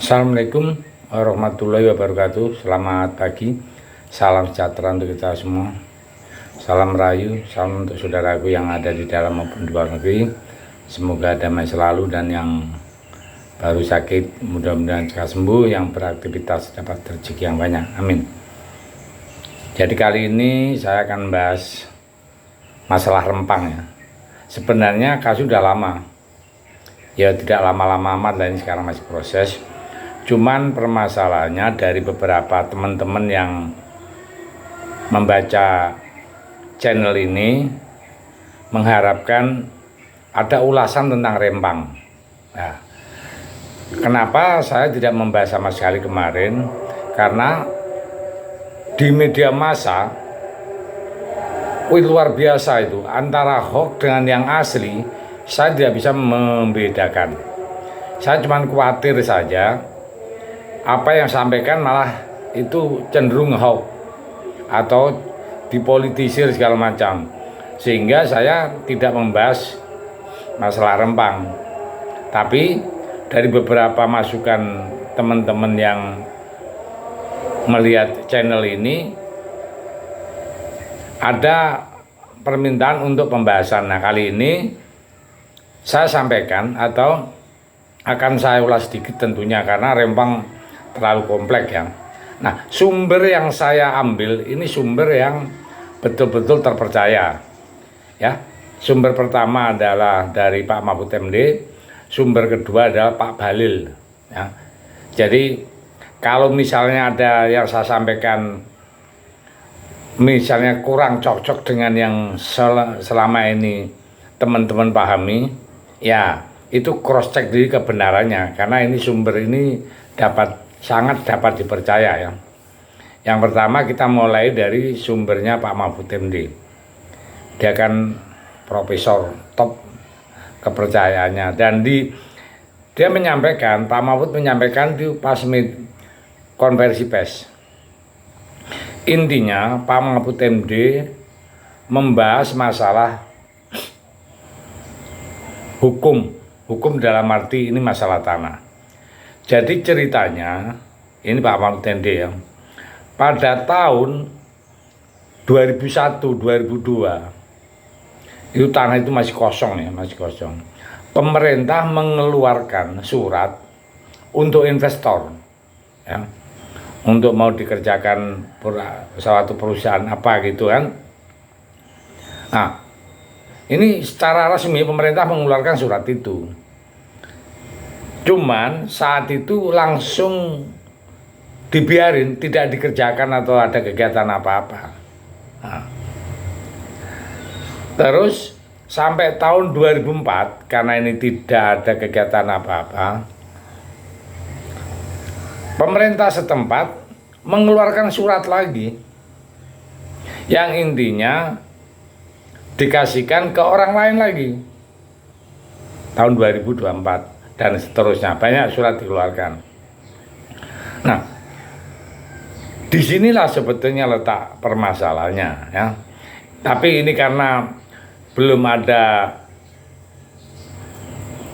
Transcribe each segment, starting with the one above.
Assalamualaikum warahmatullahi wabarakatuh. Selamat pagi, salam sejahtera untuk kita semua. Salam rayu, salam untuk saudaraku yang ada di dalam maupun di luar negeri. Semoga damai selalu, dan yang baru sakit mudah-mudahan cepat sembuh, yang beraktivitas dapat rezeki yang banyak, amin. Jadi kali ini saya akan bahas masalah rempang ya. Sebenarnya kasus sudah lama, ya tidak lama-lama amat lah, ini sekarang masih proses. Cuman permasalahannya dari beberapa teman-teman yang membaca channel ini mengharapkan ada ulasan tentang rempang. Nah, kenapa saya tidak membahas sama sekali kemarin? Karena di media massa luar biasa itu, antara hoax dengan yang asli saya tidak bisa membedakan. Saya cuma khawatir saja apa yang sampaikan malah itu cenderung hoax atau dipolitisir segala macam, sehingga saya tidak membahas masalah rempang. Tapi dari beberapa masukan teman-teman yang melihat channel ini, ada permintaan untuk pembahasan. Nah, kali ini saya sampaikan atau akan saya ulas sedikit tentunya, karena rempang terlalu kompleks ya. Nah, sumber yang saya ambil ini sumber yang betul-betul terpercaya ya. Sumber pertama adalah dari Pak Mahfud MD, sumber kedua adalah Pak Bahlil ya. Jadi kalau misalnya ada yang saya sampaikan misalnya kurang cocok dengan yang selama ini teman-teman pahami, ya itu cross check diri kebenarannya, karena ini sumber ini sangat dapat dipercaya ya. Yang pertama kita mulai dari sumbernya Pak Mahfud MD. Dia kan profesor top kepercayaannya, dan dia menyampaikan, Pak Mahfud menyampaikan di pas konversi pers. Intinya Pak Mahfud MD membahas masalah hukum dalam arti ini masalah tanah. Jadi ceritanya ini Pak Mahfud MD ya, pada tahun 2001-2002 itu tanah itu masih kosong ya, masih kosong. Pemerintah mengeluarkan surat untuk investor ya, untuk mau dikerjakan suatu perusahaan apa gitu kan. Nah, ini secara resmi pemerintah mengeluarkan surat itu. Cuman saat itu langsung dibiarin, tidak dikerjakan atau ada kegiatan apa-apa. Nah, terus sampai tahun 2004, karena ini tidak ada kegiatan apa-apa, pemerintah setempat mengeluarkan surat lagi yang intinya dikasihkan ke orang lain lagi tahun 2024 dan seterusnya, banyak surat dikeluarkan. Nah, disinilah sebetulnya letak permasalahannya ya. Tapi ini karena belum ada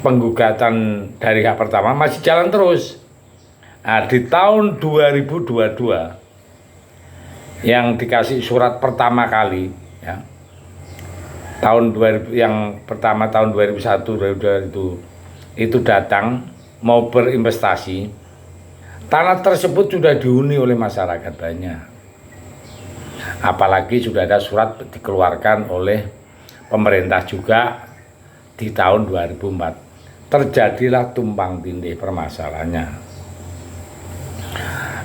penggugatan dari hak pertama, masih jalan terus. Nah, di tahun 2022 yang dikasih surat pertama kali ya, tahun 2000, yang pertama tahun 2001-2002 itu datang mau berinvestasi, tanah tersebut sudah dihuni oleh masyarakat banyak. Apalagi sudah ada surat dikeluarkan oleh pemerintah juga di tahun 2004. Terjadilah tumpang tindih permasalahannya.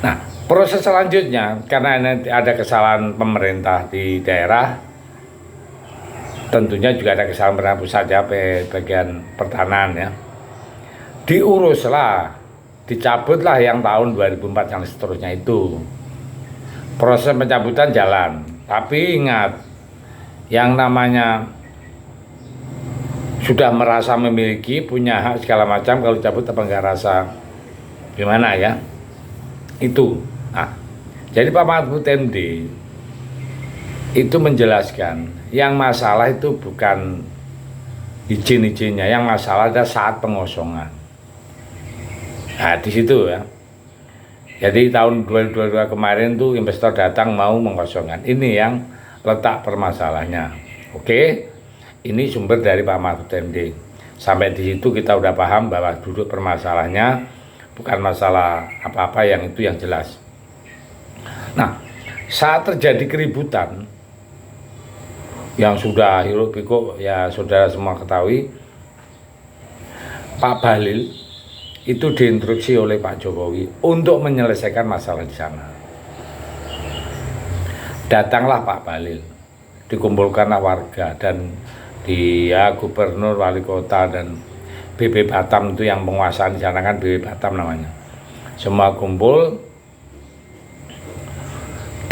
Nah, proses selanjutnya, karena ini ada kesalahan pemerintah di daerah, tentunya juga ada kesalahan pemerintah pusat ya, bagian pertanahan ya. Diuruslah, dicabutlah yang tahun 2004 yang seterusnya itu. Proses pencabutan jalan, tapi ingat, yang namanya sudah merasa memiliki, punya hak segala macam, kalau cabut apa enggak rasa gimana ya, itu. Nah, jadi Pak Mahfud MD itu menjelaskan, yang masalah itu bukan izin-izinnya, yang masalah ada saat pengosongan. Nah, di situ ya. Jadi tahun 2022 kemarin tuh investor datang mau mengosongkan. Ini yang letak permasalahannya. Oke, ini sumber dari Pak Mahfud MD. Sampai di situ kita udah paham bahwa duduk permasalahannya bukan masalah apa-apa yang itu yang jelas. Nah, saat terjadi keributan yang sudah hiruk pikuk ya saudara semua ketahui, Pak Bahlil itu diinstruksi oleh Pak Jokowi untuk menyelesaikan masalah di sana. Datanglah Pak Bahlil, dikumpulkanlah warga dan gubernur, wali kota dan BB Batam itu yang penguasaan di sana kan BB Batam namanya. Semua kumpul,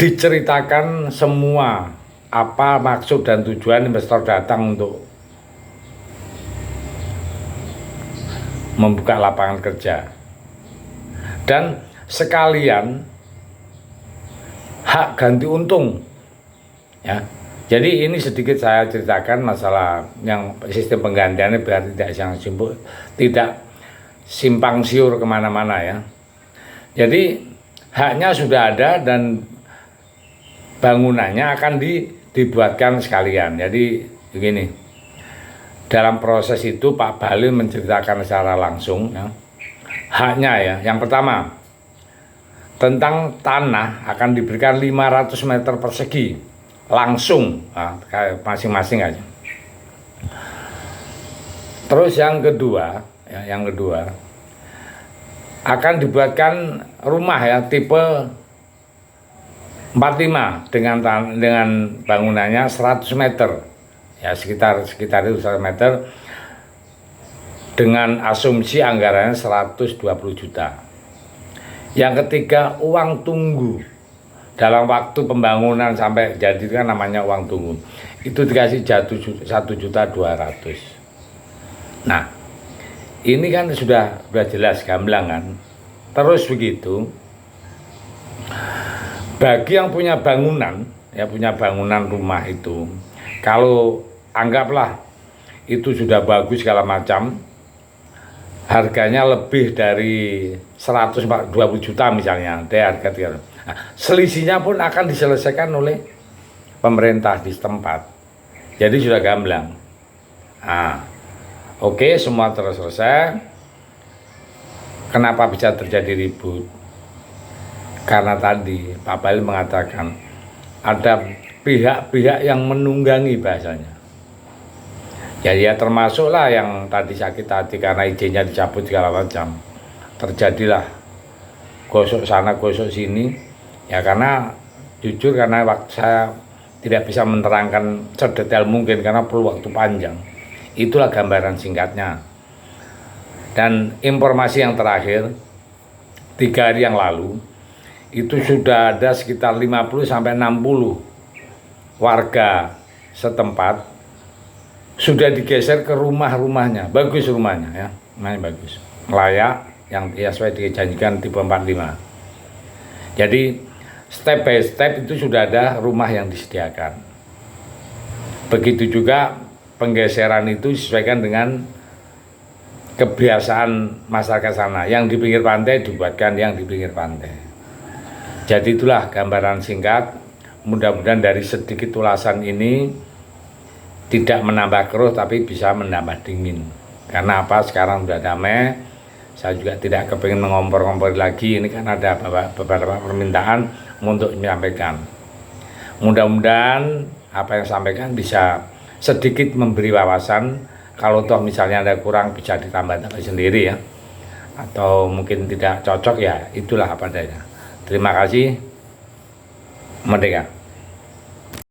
diceritakan semua apa maksud dan tujuan investor datang untuk membuka lapangan kerja dan sekalian hak ganti untung ya. Jadi ini sedikit saya ceritakan masalah yang sistem penggantiannya biar tidak simpang siur kemana-mana ya. Jadi haknya sudah ada dan bangunannya akan dibuatkan sekalian. Jadi begini, dalam proses itu Pak Bahlil menceritakan secara langsung ya, haknya ya. Yang pertama, tentang tanah akan diberikan 500 meter persegi langsung, masing-masing aja. Terus yang kedua akan dibuatkan rumah ya tipe 45 dengan bangunannya 100 meter ya, sekitar itu 100 meter dengan asumsi anggarannya 120 juta. Yang ketiga, uang tunggu dalam waktu pembangunan sampai jadi kan namanya uang tunggu, itu dikasih 1.200.000. Nah, ini kan sudah jelas gamblang kan. Terus begitu, bagi yang punya bangunan ya, punya bangunan rumah itu, kalau anggaplah itu sudah bagus segala macam, harganya lebih dari 120 juta misalnya, harga 300. Nah, selisihnya pun akan diselesaikan oleh pemerintah di setempat. Jadi sudah gamblang. Nah, oke, semua selesai. Kenapa bisa terjadi ribut? Karena tadi Pak Bahlil mengatakan ada pihak-pihak yang menunggangi bahasanya. Ya termasuklah yang tadi sakit hati karena izinnya dicabut segala macam. Terjadilah gosok sana gosok sini. Ya karena jujur karena waktu saya tidak bisa menerangkan sedetail mungkin karena perlu waktu panjang. Itulah gambaran singkatnya. Dan informasi yang terakhir 3 hari yang lalu itu sudah ada sekitar 50 sampai 60 warga setempat sudah digeser ke rumah-rumahnya. Bagus rumahnya ya, rumahnya bagus, layak, yang ya sesuai dijanjikan tipe 45. Jadi step by step itu sudah ada rumah yang disediakan. Begitu juga penggeseran itu disesuaikan dengan kebiasaan masyarakat sana. Yang di pinggir pantai dibuatkan yang di pinggir pantai. Jadi itulah gambaran singkat. Mudah-mudahan dari sedikit ulasan ini tidak menambah keruh tapi bisa menambah dingin. Karena apa? Sekarang sudah damai. Saya juga tidak kepingin mengompor-ngompor lagi. Ini kan ada beberapa permintaan untuk menyampaikan. Mudah-mudahan apa yang sampaikan bisa sedikit memberi wawasan. Kalau toh misalnya ada kurang bisa ditambah-tambah sendiri ya. Atau mungkin tidak cocok ya itulah apa adanya. Terima kasih. Merdeka.